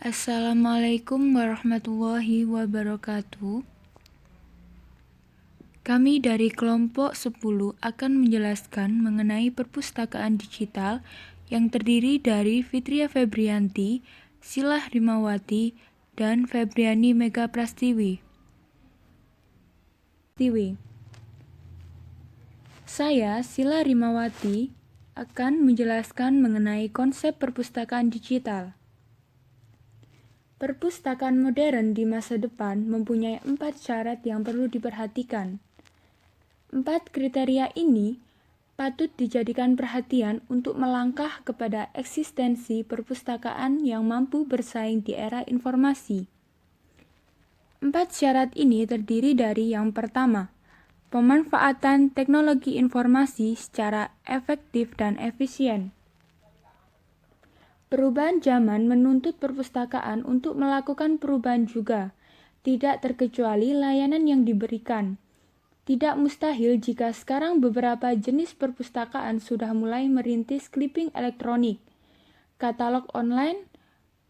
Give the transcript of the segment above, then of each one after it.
Assalamualaikum warahmatullahi wabarakatuh. Kami dari kelompok 10 akan menjelaskan mengenai perpustakaan digital yang terdiri dari Fitria Febrianti, Silah Rimawati, dan Febriani Mega Prastiwi. Saya, Sila Rimawati, akan menjelaskan mengenai konsep perpustakaan digital. Perpustakaan modern di masa depan mempunyai 4 syarat yang perlu diperhatikan. 4 kriteria ini patut dijadikan perhatian untuk melangkah kepada eksistensi perpustakaan yang mampu bersaing di era informasi. 4 syarat ini terdiri dari yang pertama, pemanfaatan teknologi informasi secara efektif dan efisien. Perubahan zaman menuntut perpustakaan untuk melakukan perubahan juga, tidak terkecuali layanan yang diberikan. Tidak mustahil jika sekarang beberapa jenis perpustakaan sudah mulai merintis clipping elektronik, katalog online,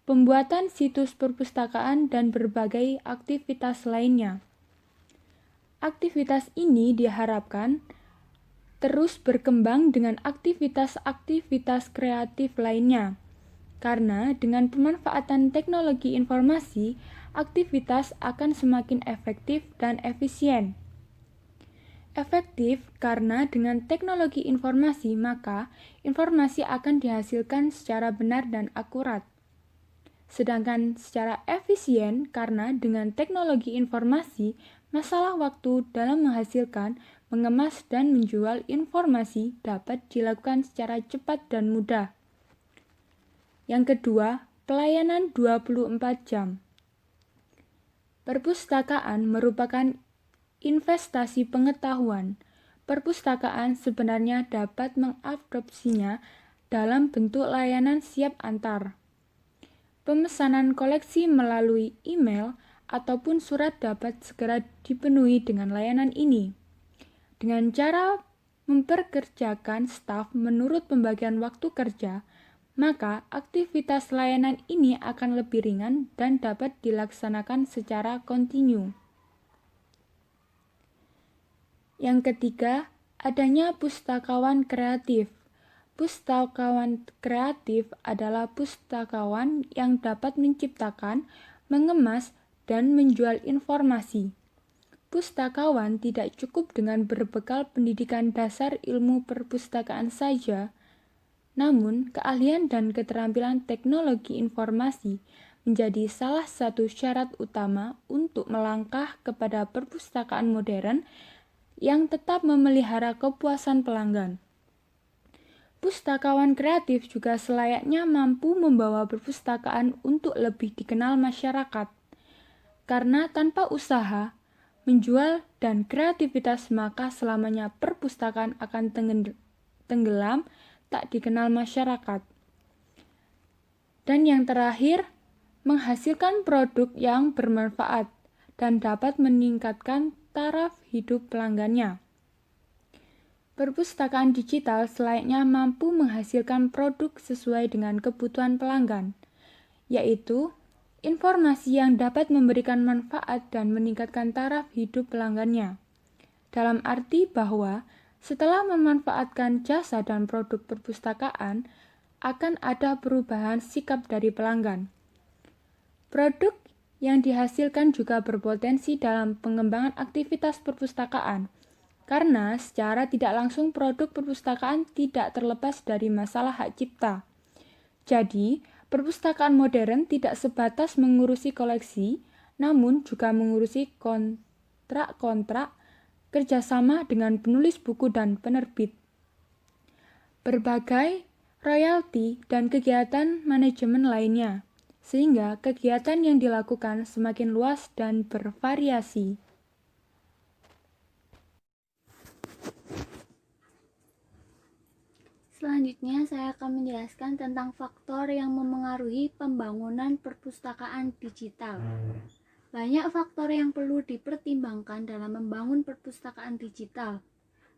pembuatan situs perpustakaan, dan berbagai aktivitas lainnya. Aktivitas ini diharapkan terus berkembang dengan aktivitas-aktivitas kreatif lainnya. Karena dengan pemanfaatan teknologi informasi, aktivitas akan semakin efektif dan efisien. Efektif karena dengan teknologi informasi, maka informasi akan dihasilkan secara benar dan akurat. Sedangkan secara efisien karena dengan teknologi informasi, masalah waktu dalam menghasilkan, mengemas, dan menjual informasi dapat dilakukan secara cepat dan mudah. Yang kedua, pelayanan 24 jam. Perpustakaan merupakan investasi pengetahuan. Perpustakaan sebenarnya dapat mengadopsinya dalam bentuk layanan siap antar. Pemesanan koleksi melalui email ataupun surat dapat segera dipenuhi dengan layanan ini. Dengan cara memperkerjakan staf menurut pembagian waktu kerja, maka aktivitas layanan ini akan lebih ringan dan dapat dilaksanakan secara kontinu. Yang ketiga, adanya pustakawan kreatif. Pustakawan kreatif adalah pustakawan yang dapat menciptakan, mengemas, dan menjual informasi. Pustakawan tidak cukup dengan berbekal pendidikan dasar ilmu perpustakaan saja, namun keahlian dan keterampilan teknologi informasi menjadi salah satu syarat utama untuk melangkah kepada perpustakaan modern yang tetap memelihara kepuasan pelanggan. Pustakawan kreatif juga selayaknya mampu membawa perpustakaan untuk lebih dikenal masyarakat. Karena tanpa usaha, menjual, dan kreativitas maka selamanya perpustakaan akan tenggelam, tak dikenal masyarakat. Dan yang terakhir, menghasilkan produk yang bermanfaat dan dapat meningkatkan taraf hidup pelanggannya. Perpustakaan digital selayaknya mampu menghasilkan produk sesuai dengan kebutuhan pelanggan, yaitu informasi yang dapat memberikan manfaat dan meningkatkan taraf hidup pelanggannya. Dalam arti bahwa setelah memanfaatkan jasa dan produk perpustakaan, akan ada perubahan sikap dari pelanggan. Produk yang dihasilkan juga berpotensi dalam pengembangan aktivitas perpustakaan, karena secara tidak langsung produk perpustakaan tidak terlepas dari masalah hak cipta. Jadi, perpustakaan modern tidak sebatas mengurusi koleksi, namun juga mengurusi kontrak-kontrak kerjasama dengan penulis buku dan penerbit, berbagai royalti, dan kegiatan manajemen lainnya, sehingga kegiatan yang dilakukan semakin luas dan bervariasi. Selanjutnya, saya akan menjelaskan tentang faktor yang memengaruhi pembangunan perpustakaan digital. Banyak faktor yang perlu dipertimbangkan dalam membangun perpustakaan digital.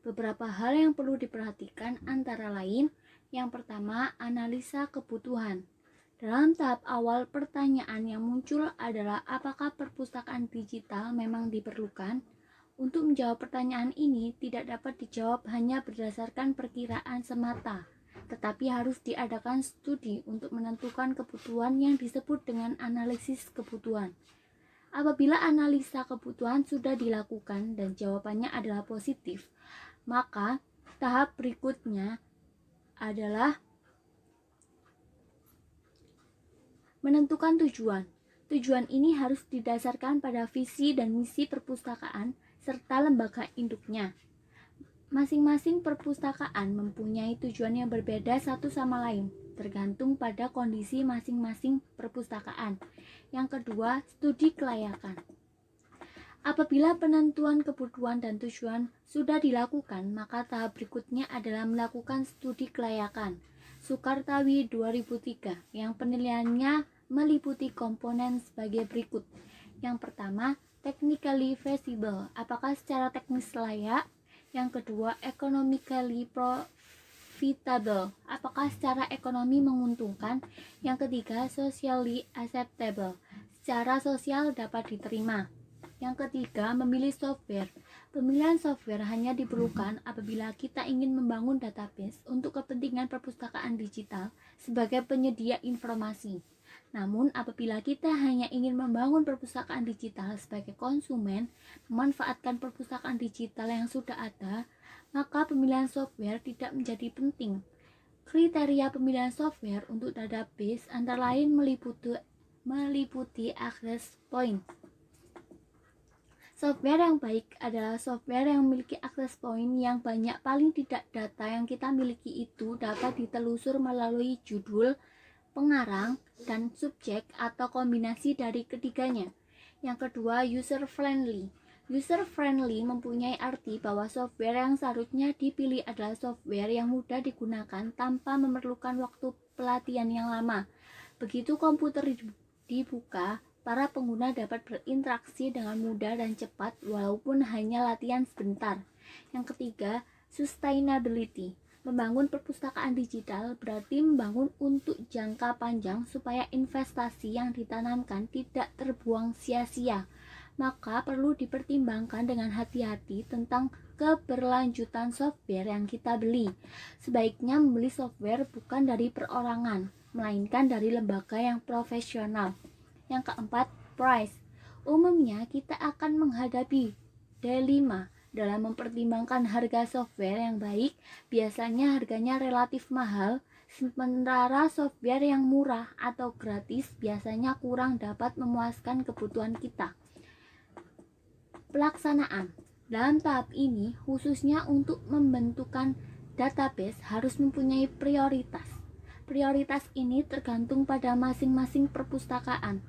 Beberapa hal yang perlu diperhatikan antara lain, yang pertama, analisa kebutuhan. Dalam tahap awal, pertanyaan yang muncul adalah apakah perpustakaan digital memang diperlukan? Untuk menjawab pertanyaan ini tidak dapat dijawab hanya berdasarkan perkiraan semata, tetapi harus diadakan studi untuk menentukan kebutuhan yang disebut dengan analisis kebutuhan. Apabila analisa kebutuhan sudah dilakukan dan jawabannya adalah positif, maka tahap berikutnya adalah menentukan tujuan. Tujuan ini harus didasarkan pada visi dan misi perpustakaan serta lembaga induknya. Masing-masing perpustakaan mempunyai tujuan yang berbeda satu sama lain, tergantung pada kondisi masing-masing perpustakaan. Yang kedua, studi kelayakan. Apabila penentuan kebutuhan dan tujuan sudah dilakukan, maka tahap berikutnya adalah melakukan studi kelayakan. Sukartawi 2003, yang penilaiannya meliputi komponen sebagai berikut. Yang pertama, technically feasible, apakah secara teknis layak. Yang kedua, economically profitable, apakah secara ekonomi menguntungkan. Yang ketiga, socially acceptable, secara sosial dapat diterima. Yang ketiga, memilih software. Pemilihan software hanya diperlukan apabila kita ingin membangun database untuk kepentingan perpustakaan digital sebagai penyedia informasi. Namun, apabila kita hanya ingin membangun perpustakaan digital sebagai konsumen, memanfaatkan perpustakaan digital yang sudah ada, maka pemilihan software tidak menjadi penting. Kriteria pemilihan software untuk database antara lain meliputi access point. Software yang baik adalah software yang memiliki access point yang banyak. Paling tidak data yang kita miliki itu dapat ditelusur melalui judul, pengarang, dan subjek atau kombinasi dari ketiganya. Yang kedua, user friendly. User friendly mempunyai arti bahwa software yang seharusnya dipilih adalah software yang mudah digunakan tanpa memerlukan waktu pelatihan yang lama. Begitu komputer dibuka, para pengguna dapat berinteraksi dengan mudah dan cepat walaupun hanya latihan sebentar. Yang ketiga, sustainability. Membangun perpustakaan digital berarti membangun untuk jangka panjang supaya investasi yang ditanamkan tidak terbuang sia-sia. Maka perlu dipertimbangkan dengan hati-hati tentang keberlanjutan software yang kita beli. Sebaiknya membeli software bukan dari perorangan, melainkan dari lembaga yang profesional. Yang keempat, price. Umumnya kita akan menghadapi dilema dalam mempertimbangkan harga software yang baik. Biasanya harganya relatif mahal, sementara software yang murah atau gratis biasanya kurang dapat memuaskan kebutuhan kita. Pelaksanaan. Dalam tahap ini, khususnya untuk membentukkan database harus mempunyai prioritas. Prioritas ini tergantung pada masing-masing perpustakaan.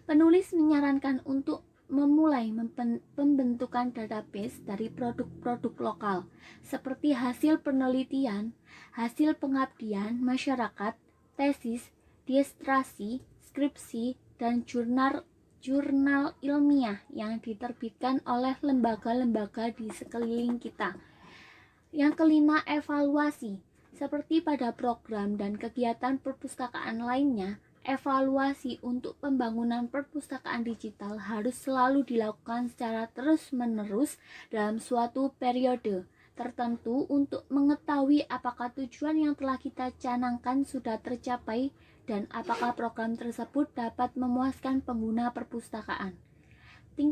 Penulis menyarankan untuk memulai pembentukan database dari produk-produk lokal, seperti hasil penelitian, hasil pengabdian masyarakat, tesis, disertasi, skripsi, dan jurnal ilmiah yang diterbitkan oleh lembaga-lembaga di sekeliling kita. Yang kelima, evaluasi. Seperti pada program dan kegiatan perpustakaan lainnya, evaluasi untuk pembangunan perpustakaan digital harus selalu dilakukan secara terus-menerus dalam suatu periode tertentu untuk mengetahui apakah tujuan yang telah kita canangkan sudah tercapai dan apakah program tersebut dapat memuaskan pengguna perpustakaan.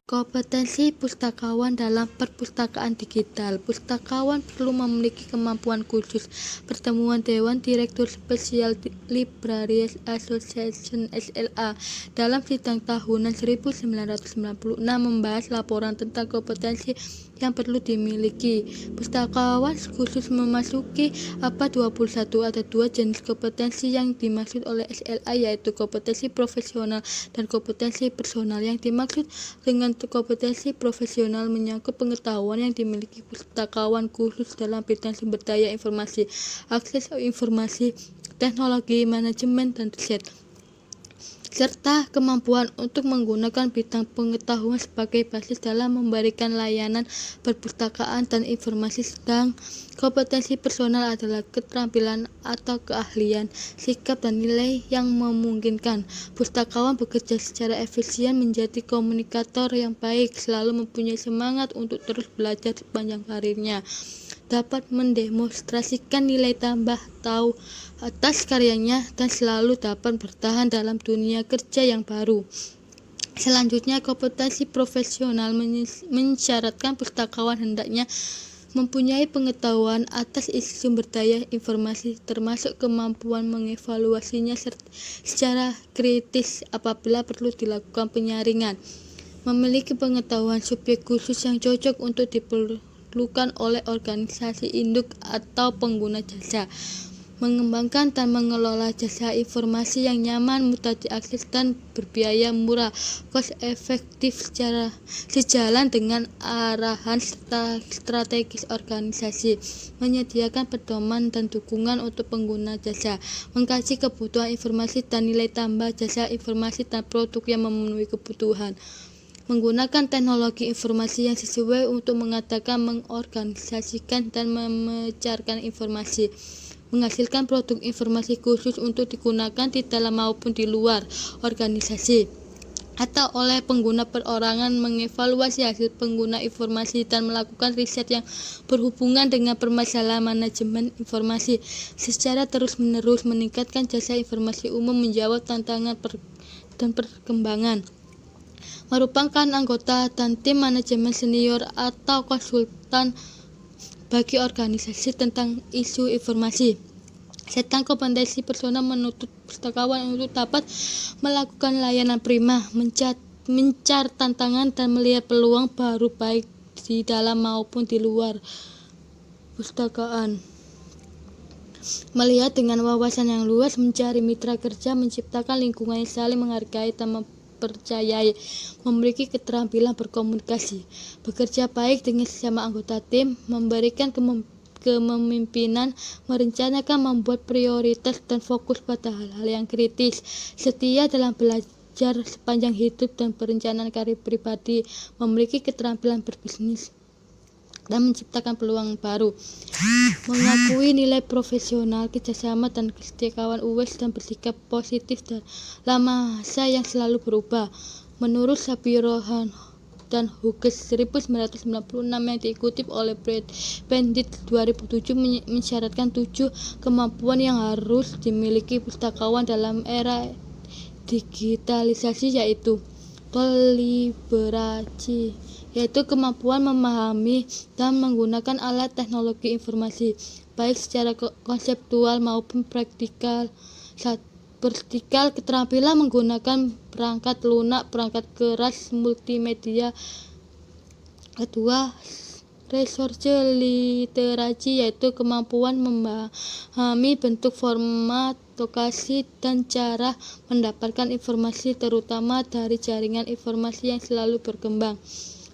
Kompetensi pustakawan dalam perpustakaan digital. Pustakawan perlu memiliki kemampuan khusus. Pertemuan Dewan Direktur Spesial Libraries Association (SLA) dalam sidang tahunan 1996 membahas laporan tentang kompetensi yang perlu dimiliki pustakawan khusus memasuki abad 21. Ada dua jenis kompetensi yang dimaksud oleh SLA, yaitu kompetensi profesional dan kompetensi personal. Yang dimaksud dengan kompetensi profesional menyangkut pengetahuan yang dimiliki pustakawan khusus dalam bidang sumber daya informasi, akses informasi, teknologi, manajemen, dan riset. serta kemampuan untuk menggunakan bidang pengetahuan sebagai basis dalam memberikan layanan perpustakaan dan informasi. Sedang kompetensi personal adalah keterampilan atau keahlian, sikap dan nilai yang memungkinkan pustakawan bekerja secara efisien, menjadi komunikator yang baik, selalu mempunyai semangat untuk terus belajar sepanjang karirnya, dapat mendemonstrasikan nilai tambah tahu atas karyanya, dan selalu dapat bertahan dalam dunia kerja yang baru. Selanjutnya, kompetensi profesional mensyaratkan pustakawan hendaknya mempunyai pengetahuan atas isi sumber daya informasi, termasuk kemampuan mengevaluasinya secara kritis apabila perlu dilakukan penyaringan, memiliki pengetahuan subjek khusus yang cocok untuk diperlukan oleh organisasi induk atau pengguna jasa, mengembangkan dan mengelola jasa informasi yang nyaman, mudah diakses dan berbiaya murah, cost efektif, sejalan dengan arahan strategis organisasi, menyediakan pedoman dan dukungan untuk pengguna jasa, mengkaji kebutuhan informasi dan nilai tambah jasa informasi dan produk yang memenuhi kebutuhan, menggunakan teknologi informasi yang sesuai untuk mengadakan, mengorganisasikan dan memecarkan informasi, menghasilkan produk informasi khusus untuk digunakan di dalam maupun di luar organisasi atau oleh pengguna perorangan, mengevaluasi hasil pengguna informasi dan melakukan riset yang berhubungan dengan permasalahan manajemen informasi secara terus-menerus, meningkatkan jasa informasi umum, menjawab tantangan dan perkembangan, merupakan anggota dan tim manajemen senior atau konsultan bagi organisasi tentang isu informasi. Sedang kompetensi personal menuntut pustakawan untuk dapat melakukan layanan prima, mencar tantangan dan melihat peluang baru baik di dalam maupun di luar pustakaan, melihat dengan wawasan yang luas, mencari mitra kerja, menciptakan lingkungan yang saling menghargai dan mempercayai, memiliki keterampilan berkomunikasi, bekerja baik dengan sesama anggota tim, memberikan kepemimpinan, merencanakan, membuat prioritas dan fokus pada hal-hal yang kritis, setia dalam belajar sepanjang hidup dan perencanaan karir pribadi, memiliki keterampilan berbisnis dan menciptakan peluang baru, mengakui nilai profesional, kerjasama dan kesetiakawan UWES dan bersikap positif dalam masa yang selalu berubah. Menurut Shapiro dan Hughes 1996 yang dikutip oleh Bandit 2007 mensyaratkan 7 kemampuan yang harus dimiliki pustakawan dalam era digitalisasi, yaitu liberasi, yaitu kemampuan memahami dan menggunakan alat teknologi informasi baik secara konseptual maupun praktikal. Vertikal, keterampilan menggunakan perangkat lunak, perangkat keras, multimedia. Kedua, research literasi, yaitu kemampuan memahami bentuk, format, lokasi, dan cara mendapatkan informasi, terutama dari jaringan informasi yang selalu berkembang.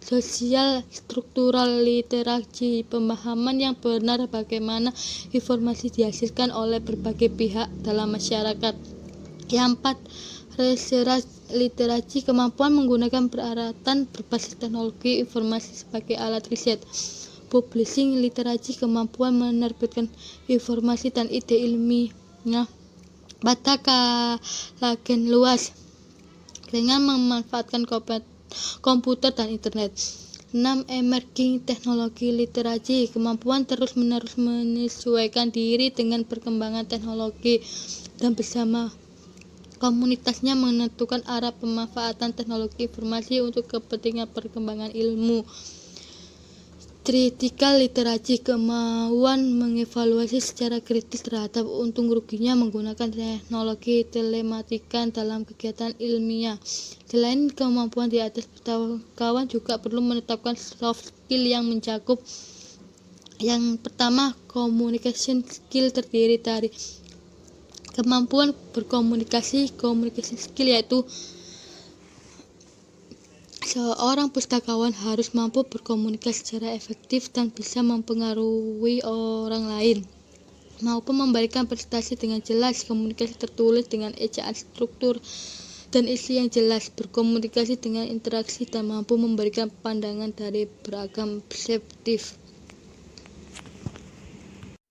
Sosial struktural literasi, pemahaman yang benar bagaimana informasi dihasilkan oleh berbagai pihak dalam masyarakat. Yang 4, research literasi, kemampuan menggunakan peralatan berbasis teknologi informasi sebagai alat riset. Publishing literasi, kemampuan menerbitkan informasi dan ide ilmiah pada kalangan luas dengan memanfaatkan komputer dan internet. 6, emerging teknologi literasi, kemampuan terus-menerus menyesuaikan diri dengan perkembangan teknologi dan bersama komunitasnya menentukan arah pemanfaatan teknologi informasi untuk kepentingan perkembangan ilmu. Critical literasi, kemauan mengevaluasi secara kritis terhadap untung ruginya menggunakan teknologi telematika dalam kegiatan ilmiah. Selain kemampuan di atas, pustakawan juga perlu menetapkan soft skill yang mencakup: yang pertama, communication skill, terdiri dari kemampuan berkomunikasi. Communication skill yaitu seorang pustakawan harus mampu berkomunikasi secara efektif dan bisa mempengaruhi orang lain maupun memberikan presentasi dengan jelas. Komunikasi tertulis dengan ejaan struktur dan isi yang jelas, berkomunikasi dengan interaksi, dan mampu memberikan pandangan dari beragam perspektif.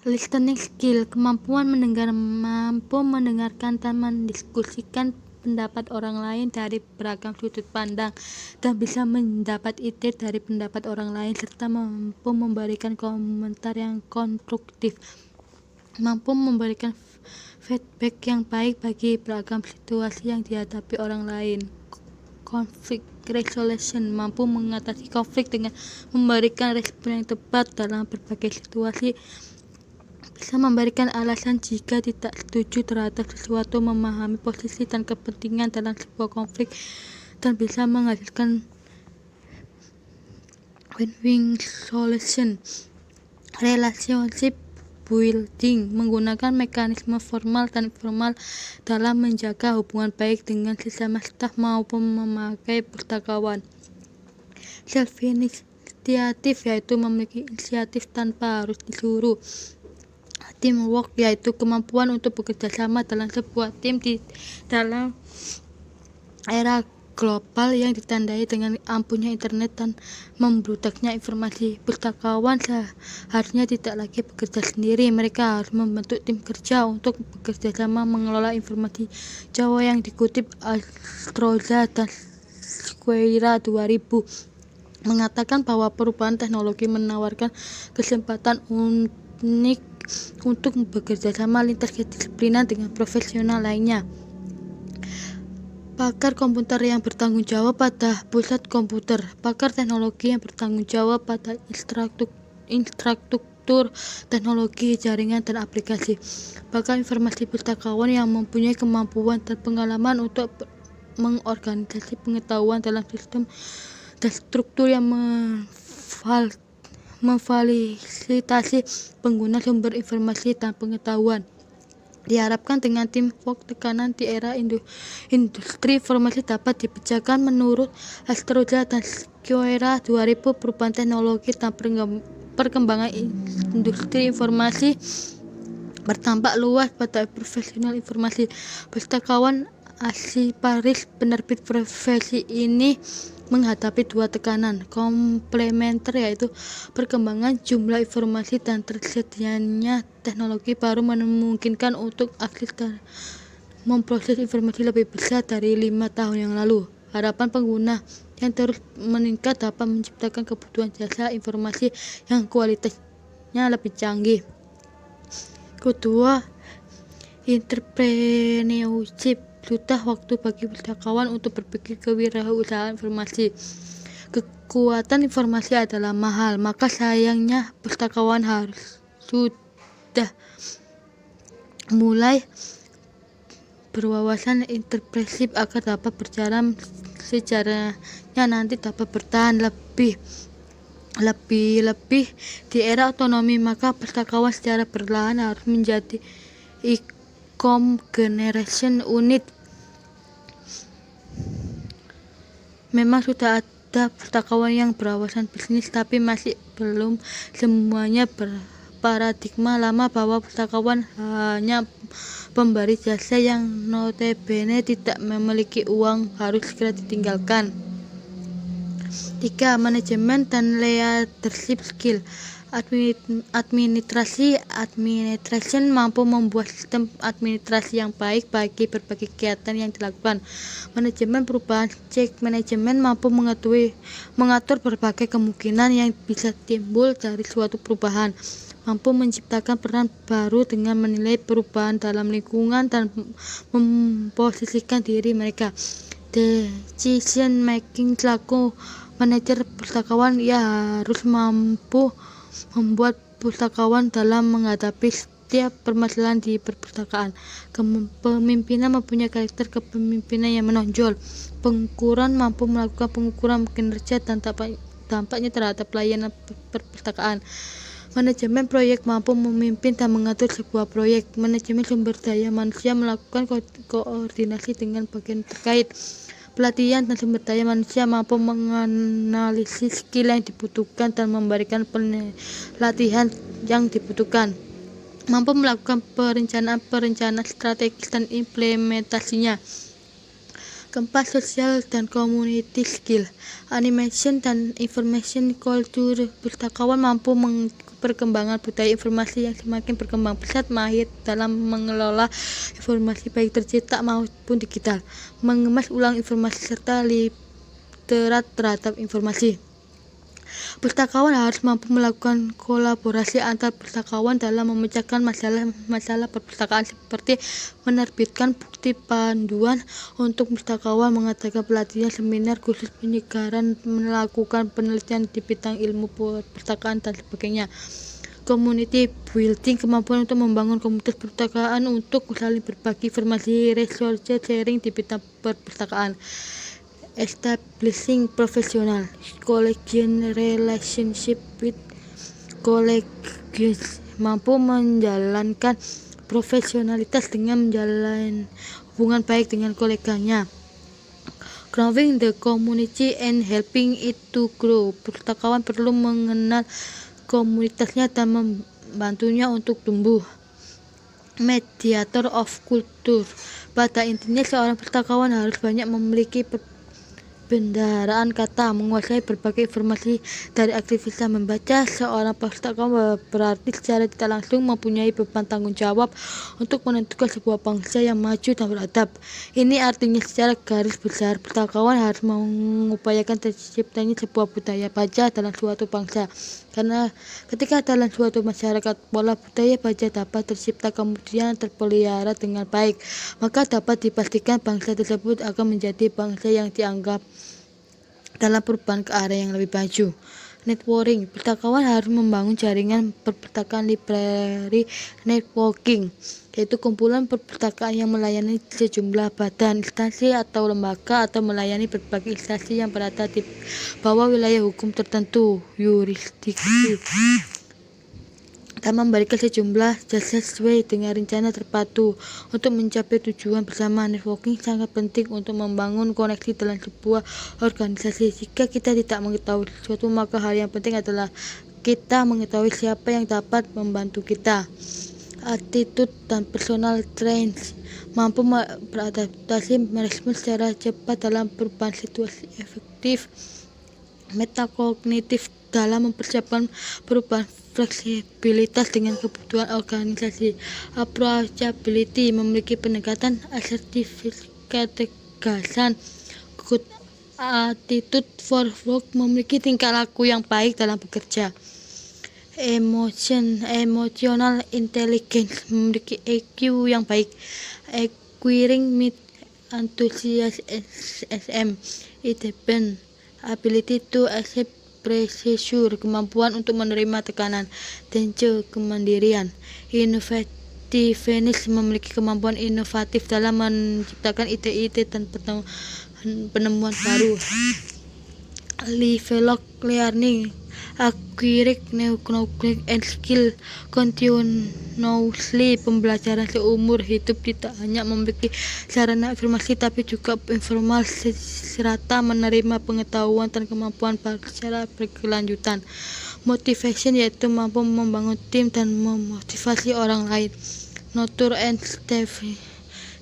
Listening skill, kemampuan mendengar, mampu mendengarkan dan mendiskusikan pendapat orang lain dari beragam sudut pandang dan bisa mendapat ide dari pendapat orang lain, serta mampu memberikan komentar yang konstruktif, mampu memberikan feedback yang baik bagi beragam situasi yang dihadapi orang lain. Conflict resolution, mampu mengatasi konflik dengan memberikan respon yang tepat dalam berbagai situasi, bisa memberikan alasan jika tidak setuju terhadap sesuatu, memahami posisi dan kepentingan dalam sebuah konflik, dan bisa menghasilkan win-win solution. Relationship building, menggunakan mekanisme formal dan informal dalam menjaga hubungan baik dengan sesama staf maupun memakai pustakawan. Self-initiative, yaitu memiliki inisiatif tanpa harus disuruh. Teamwork, yaitu kemampuan untuk bekerja sama dalam sebuah tim di dalam era global yang ditandai dengan ampuhnya internet dan membludaknya informasi. Pustakawan seharusnya tidak lagi bekerja sendiri, mereka harus membentuk tim kerja untuk bekerja sama mengelola informasi. Jawa yang dikutip Astroza dan Square 2000 mengatakan bahwa perubahan teknologi menawarkan kesempatan unik untuk bekerja sama lintas kedisiplinan dengan profesional lainnya. Pakar komputer yang bertanggung jawab pada pusat komputer, pakar teknologi yang bertanggung jawab pada infrastruktur teknologi, jaringan, dan aplikasi, pakar informasi pustakawan yang mempunyai kemampuan dan pengalaman untuk mengorganisasi pengetahuan dalam sistem dan struktur yang memfasilitasi pengguna sumber informasi dan pengetahuan. Diharapkan dengan teamwork, tekanan di era industri informasi dapat dipecahkan. Menurut Astroza dan Square 2000, perubahan teknologi dan perkembangan industri informasi berdampak luas pada profesional informasi. Pustakawan arsiparis penerbit profesi ini menghadapi dua tekanan komplementer, yaitu perkembangan jumlah informasi dan tersedianya teknologi baru memungkinkan untuk akses dan memproses informasi lebih besar dari 5 tahun yang lalu. Harapan pengguna yang terus meningkat dapat menciptakan kebutuhan jasa informasi yang kualitasnya lebih canggih. Kedua, entrepreneurship, sudah waktu bagi pustakawan untuk berpikir kewirausahaan informasi. Kekuatan informasi adalah mahal, maka sayangnya pustakawan harus sudah mulai berwawasan entrepreneurship agar dapat berjalan sejarahnya nanti dapat bertahan lebih di era otonomi. Maka pustakawan secara perlahan harus menjadi generation unit. Memang sudah ada pustakawan yang berwawasan bisnis, tapi masih belum semuanya berparadigma lama bahwa pustakawan hanya pemberi jasa yang notabene tidak memiliki uang harus segera ditinggalkan. 3. Manajemen dan leadership skill. Administration mampu membuat sistem administrasi yang baik bagi berbagai kegiatan yang dilakukan. Manajemen perubahan, change management, mampu mengatur berbagai kemungkinan yang bisa timbul dari suatu perubahan, mampu menciptakan peran baru dengan menilai perubahan dalam lingkungan dan memposisikan diri mereka. Decision making, selaku manajer pustakawan, ia harus mampu membuat pustakawan dalam menghadapi setiap permasalahan di perpustakaan. Kepemimpinan mempunyai karakter kepemimpinan yang menonjol. Pengukuran, mampu melakukan pengukuran kinerja dan dampaknya terhadap pelayanan perpustakaan. Manajemen proyek, mampu memimpin dan mengatur sebuah proyek. Manajemen sumber daya manusia, melakukan koordinasi dengan bagian terkait. Pelatihan dan sumber daya manusia, mampu menganalisis skill yang dibutuhkan dan memberikan pelatihan yang dibutuhkan. Mampu melakukan perencanaan strategis dan implementasinya. Keempat, sosial dan community skill. Animation dan information culture. Pustakawan mampu perkembangan budaya informasi yang semakin berkembang pesat, mahir dalam mengelola informasi baik tercetak maupun digital, mengemas ulang informasi serta literat terhadap informasi. Pustakawan harus mampu melakukan kolaborasi antar pustakawan dalam memecahkan masalah perpustakaan seperti menerbitkan bukti panduan untuk pustakawan, mengadakan pelatihan seminar khusus penyegaran, melakukan penelitian di bidang ilmu perpustakaan dan sebagainya. Community building, kemampuan untuk membangun komunitas perpustakaan untuk saling berbagi informasi, resource sharing di bidang perpustakaan. Establishing professional collegial relationship with colleagues, mampu menjalankan profesionalitas dengan menjalin hubungan baik dengan koleganya. Growing the community and helping it to grow, pustakawan perlu mengenal komunitasnya dan membantunya untuk tumbuh. Mediator of culture, pada intinya seorang pustakawan harus banyak memiliki bendaharaan kata, menguasai berbagai informasi dari aktivitas membaca. Seorang pustakawan berarti secara tidak langsung mempunyai beban tanggung jawab untuk menentukan sebuah bangsa yang maju dan beradab. Ini artinya secara garis besar pustakawan harus mengupayakan terciptanya sebuah budaya baca dalam suatu bangsa, karena ketika dalam suatu masyarakat pola budaya baca dapat tercipta kemudian terpelihara dengan baik, maka dapat dipastikan bangsa tersebut akan menjadi bangsa yang dianggap dalam perubahan ke arah yang lebih maju. Networking, pustakawan harus membangun jaringan perpustakaan library networking, yaitu kumpulan perpustakaan yang melayani sejumlah badan, instansi atau lembaga, atau melayani berbagai instansi yang berada di bawah wilayah hukum tertentu, yurisdiksi, dan memberikan sejumlah jasa sesuai dengan rencana terpadu untuk mencapai tujuan bersama. Networking sangat penting untuk membangun koneksi dalam sebuah organisasi. Jika kita tidak mengetahui sesuatu, maka hal yang penting adalah kita mengetahui siapa yang dapat membantu kita. Attitude dan personal traits, mampu beradaptasi, merespon secara cepat dalam perubahan situasi, efektif. Metakognitif, dalam mempersiapkan perubahan, fleksibilitas dengan kebutuhan organisasi. Approachability, memiliki pendekatan asertif, ketegasan. Good attitude for work, memiliki tingkah laku yang baik dalam bekerja. Emotional intelligence, memiliki EQ yang baik. Acquiring enthusiasm, independent. Ability to accept pressure, kemampuan untuk menerima tekanan. Danger, kemandirian. Innovativeness, memiliki kemampuan inovatif dalam menciptakan ide-ide dan penemuan baru. Lifelong learning, acquiring new knowledge and skill continuously, pembelajaran seumur hidup, tidak hanya memiliki sarana informasi tapi juga informal, serta menerima pengetahuan dan kemampuan baru secara berkelanjutan. Motivation, yaitu mampu membangun tim dan memotivasi orang lain. Nature and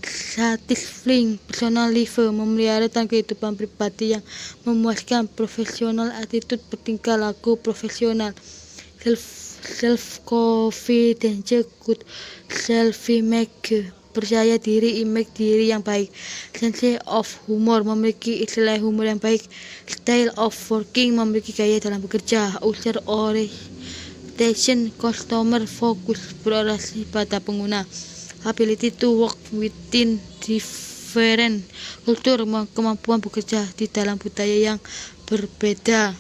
satisfying personal life, memelihara dan kehidupan pribadi yang memuaskan. Professional attitude, bertingkah laku profesional. Self-confidence, good self-image, percaya diri, image diri yang baik. Sense of humor, memiliki istilah humor yang baik. Style of working, memiliki gaya dalam bekerja. User orientation, customer focus, berorientasi pada pengguna. Ability to work within different culture, kemampuan bekerja di dalam budaya yang berbeda.